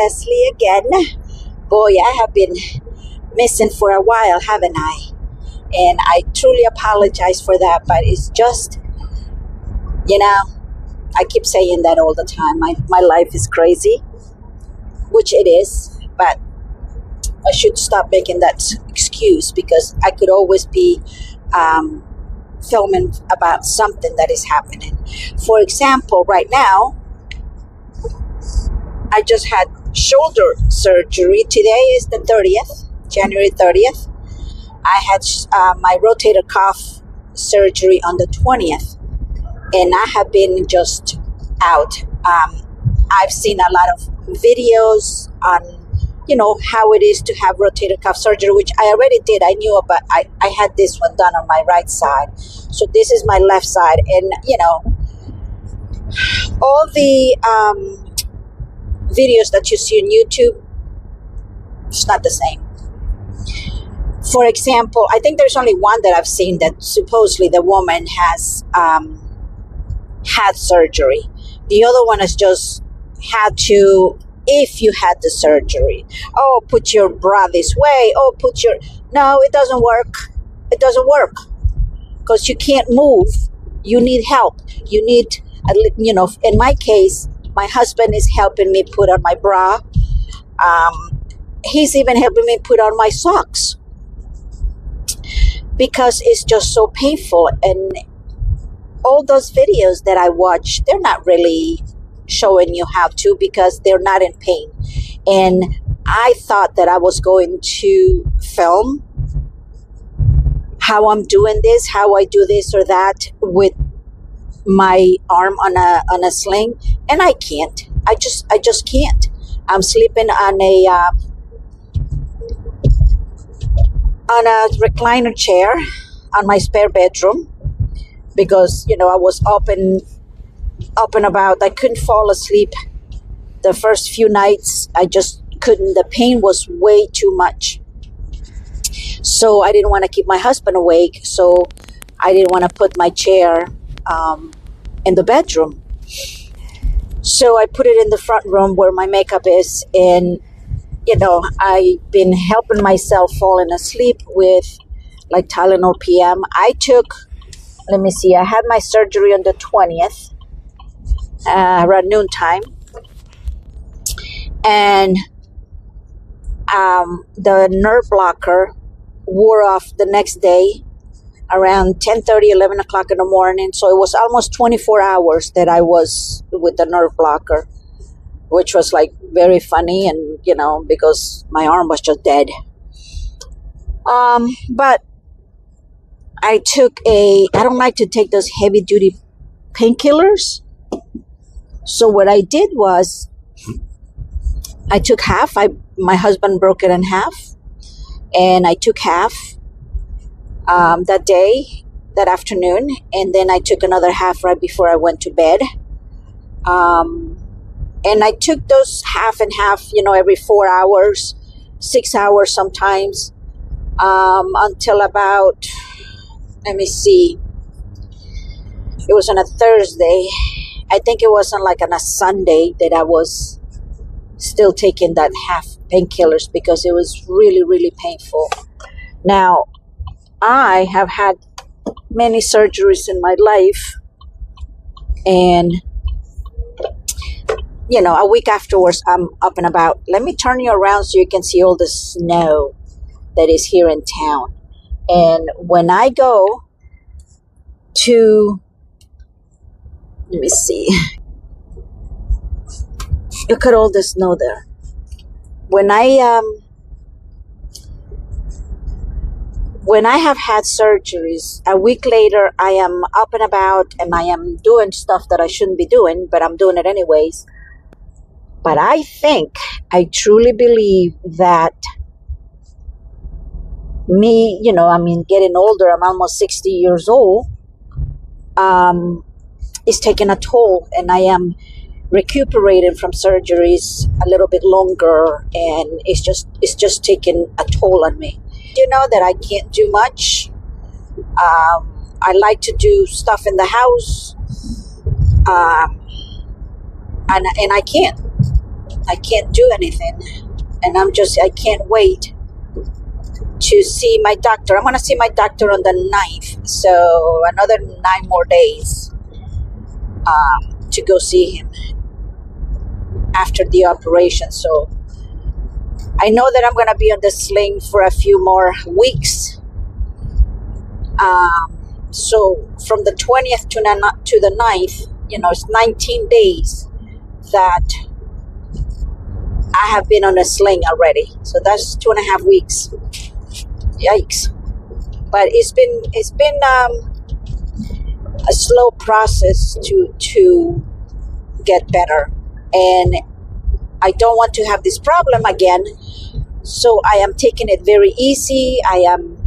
Leslie again. Boy, I have been missing for a while, haven't I? And I truly apologize for that, but it's just, I keep saying that all the time. My life is crazy, which it is, but I should stop making that excuse because I could always be filming about something that is happening. For example, right now, I just had shoulder surgery. Today is the 30th, January 30th. I had my rotator cuff surgery on the 20th, and I have been just out. I've seen a lot of videos on, how it is to have rotator cuff surgery, which I already did. I knew about. I had this one done on my right side. So this is my left side. And, all the videos that you see on YouTube, it's not the same. For example, I think there's only one that I've seen that supposedly the woman has had surgery. The other one is just had to, if you had the surgery. Oh, put your bra this way. Oh, no, it doesn't work. It doesn't work because you can't move. You need help. You need, in my case, my husband is helping me put on my bra. He's even helping me put on my socks because it's just so painful. And all those videos that I watch, they're not really showing you how to because they're not in pain. And I thought that I was going to film how I'm doing this, how I do this or that with my arm on a sling, and I can't. I just can't. I'm sleeping on a recliner chair on my spare bedroom because I was up and about. I couldn't fall asleep the first few nights. I just couldn't. The pain was way too much. So I didn't want to keep my husband awake. So I didn't want to put my chair in the bedroom. So I put it in the front room where my makeup is. And, I've been helping myself falling asleep with like Tylenol PM. I had my surgery on the 20th. Around noontime, and the nerve blocker wore off the next day around 10:30, 11 o'clock in the morning. So it was almost 24 hours that I was with the nerve blocker, which was like very funny, and because my arm was just dead. But I don't like to take those heavy duty painkillers. So what I did was I took half. My husband broke it in half, and I took half that afternoon, and then I took another half right before I went to bed. And I took those half and half, every 4 hours, 6 hours sometimes, until about, let me see, it was on a Thursday. I think it wasn't like on a Sunday that I was still taking that half painkillers because it was really, really painful. Now, I have had many surgeries in my life, and, a week afterwards, I'm up and about. Let me turn you around so you can see all the snow that is here in town. And when I go to, let me see. Look at all the snow there. When I have had surgeries, a week later, I am up and about and I am doing stuff that I shouldn't be doing, but I'm doing it anyways. But I truly believe that me, getting older, I'm almost 60 years old, is taking a toll, and I am recuperating from surgeries a little bit longer, and it's just taking a toll on me. That I can't do much. I like to do stuff in the house, and I can't. I can't do anything. And I can't wait to see my doctor. I'm going to see my doctor on the 9th. So another 9 more days to go see him after the operation. So I know that I'm going to be on the sling for a few more weeks. So from the 20th to the 9th, it's 19 days that I have been on a sling already. So that's 2.5 weeks. Yikes. But it's been a slow process to get better. And I don't want to have this problem again. So I am taking it very easy. I am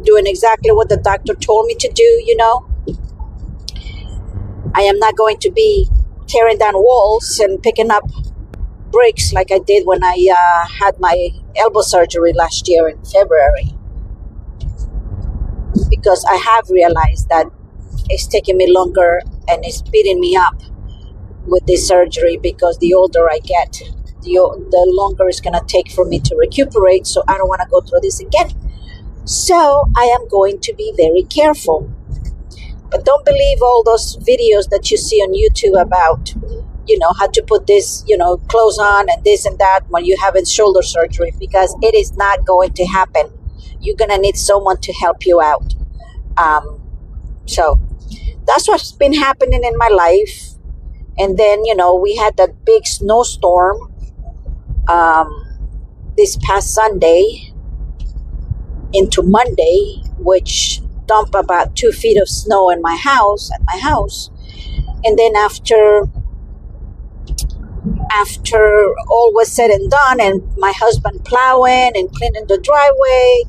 doing exactly what the doctor told me to do, I am not going to be tearing down walls and picking up bricks like I did when I had my elbow surgery last year in February. Because I have realized that it's taking me longer and it's beating me up with this surgery, because the older I get, the longer it's going to take for me to recuperate. So I don't want to go through this again. So I am going to be very careful. But don't believe all those videos that you see on YouTube about, how to put this, clothes on and this and that when you have shoulder surgery, because it is not going to happen. You're going to need someone to help you out. So that's what's been happening in my life. And then, we had that big snowstorm this past Sunday into Monday, which dumped about 2 feet of snow at my house. And then after all was said and done, and my husband plowing and cleaning the driveway,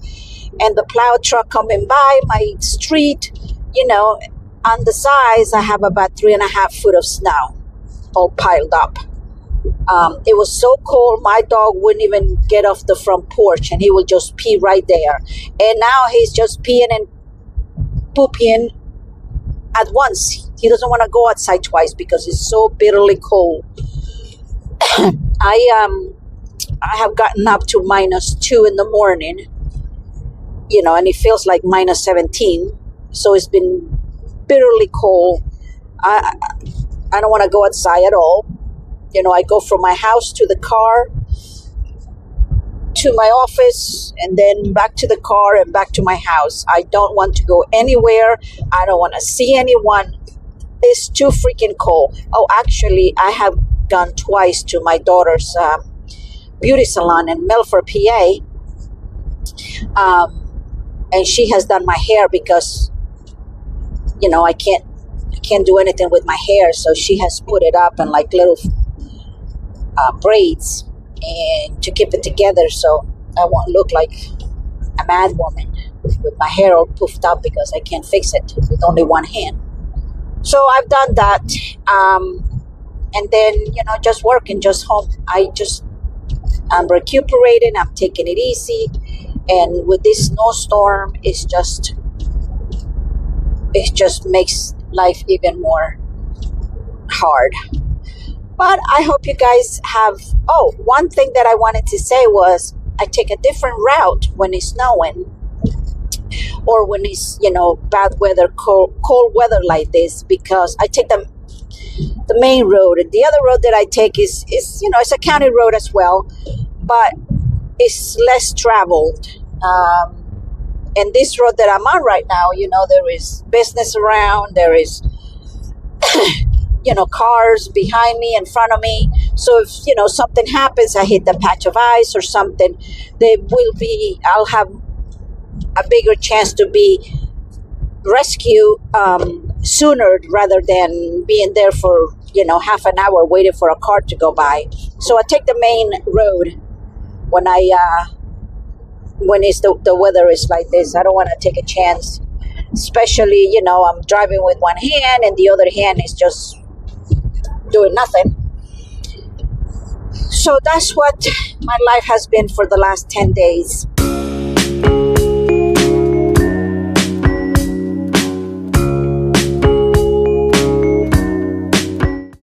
and the plow truck coming by my street, on the sides, I have about 3.5 feet of snow all piled up. It was so cold, my dog wouldn't even get off the front porch, and he would just pee right there. And now he's just peeing and pooping at once. He doesn't want to go outside twice because it's so bitterly cold. I have gotten up to -2 in the morning, and it feels like -17. So it's been bitterly cold. I don't want to go outside at all. I go from my house to the car, to my office, and then back to the car and back to my house. I don't want to go anywhere. I don't want to see anyone. It's too freaking cold. Oh, actually, I have gone twice to my daughter's beauty salon in Milford, PA. And she has done my hair because, I can't do anything with my hair. So she has put it up in like little braids and to keep it together, so I won't look like a mad woman with my hair all poofed up because I can't fix it with only one hand. So I've done that. And then, just working, just home. I'm recuperating. I'm taking it easy. And with this snowstorm, it just makes life even more hard. But I hope you guys have... Oh, one thing that I wanted to say was I take a different route when it's snowing or when it's, bad weather, cold weather like this, because I take the main road. And the other road that I take is it's a county road as well, but it's less traveled. And this road that I'm on right now, there is business around, there is, cars behind me, in front of me. So if, something happens, I hit the patch of ice or something, I'll have a bigger chance to be rescued sooner rather than being there for, half an hour waiting for a car to go by. So I take the main road when the weather is like this. I don't want to take a chance, especially, I'm driving with one hand and the other hand is just doing nothing. So that's what my life has been for the last 10 days.